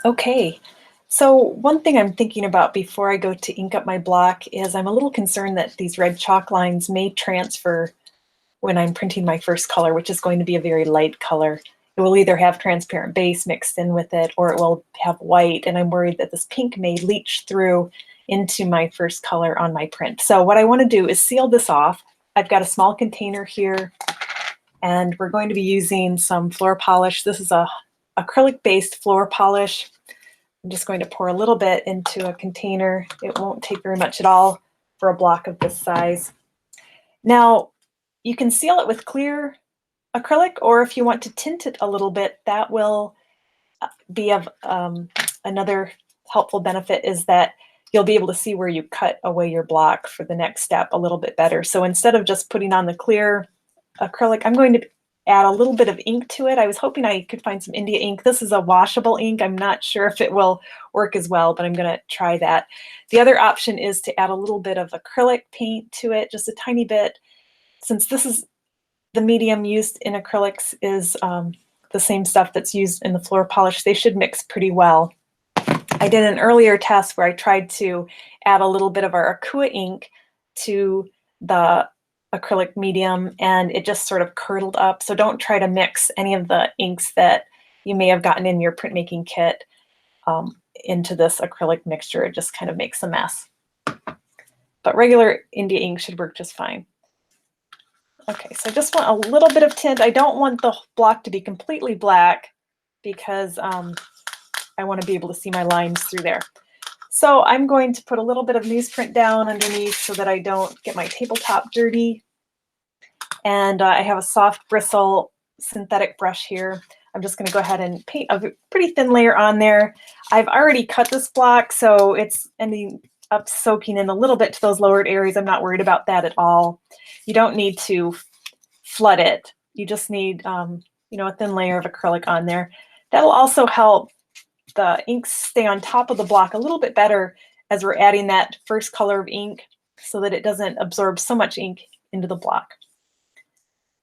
Okay, so one thing I'm thinking about before I go to ink up my block is I'm a little concerned that these red chalk lines may transfer when I'm printing my first color, which is going to be a very light color. It will either have transparent base mixed in with it or it will have white, and I'm worried that this pink may leach through into my first color on my print. So what I want to do is seal this off. I've got a small container here, and we're going to be using some floor polish. This is a acrylic-based floor polish. I'm just going to pour a little bit into a container. It won't take very much at all for a block of this size. Now, you can seal it with clear acrylic, or if you want to tint it a little bit, that will be of another helpful benefit is that you'll be able to see where you cut away your block for the next step a little bit better. So instead of just putting on the clear acrylic, I'm going to add a little bit of ink to it. I was hoping I could find some India ink. This is a washable ink. I'm not sure if it will work as well, but I'm going to try that. The other option is to add a little bit of acrylic paint to it, just a tiny bit. Since this is the medium used in acrylics is the same stuff that's used in the floor polish, they should mix pretty well. I did an earlier test where I tried to add a little bit of our Akua ink to the acrylic medium and it just sort of curdled up. So don't try to mix any of the inks that you may have gotten in your printmaking kit into this acrylic mixture. It just kind of makes a mess. But regular India ink should work just fine. Okay, so I just want a little bit of tint. I don't want the block to be completely black because I want to be able to see my lines through there. So I'm going to put a little bit of newsprint down underneath so that I don't get my tabletop dirty. And I have a soft bristle synthetic brush here. I'm just going to go ahead and paint a pretty thin layer on there. I've already cut this block, so it's ending up soaking in a little bit to those lowered areas. I'm not worried about that at all. You don't need to flood it. You just need, you know, a thin layer of acrylic on there. That'll also help the ink stay on top of the block a little bit better as we're adding that first color of ink so that it doesn't absorb so much ink into the block.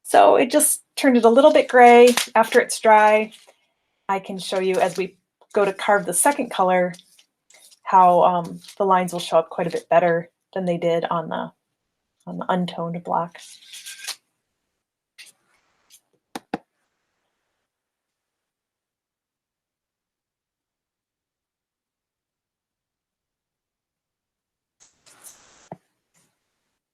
So it just turned it a little bit gray. After it's dry, I can show you as we go to carve the second color how the lines will show up quite a bit better than they did on the untoned block.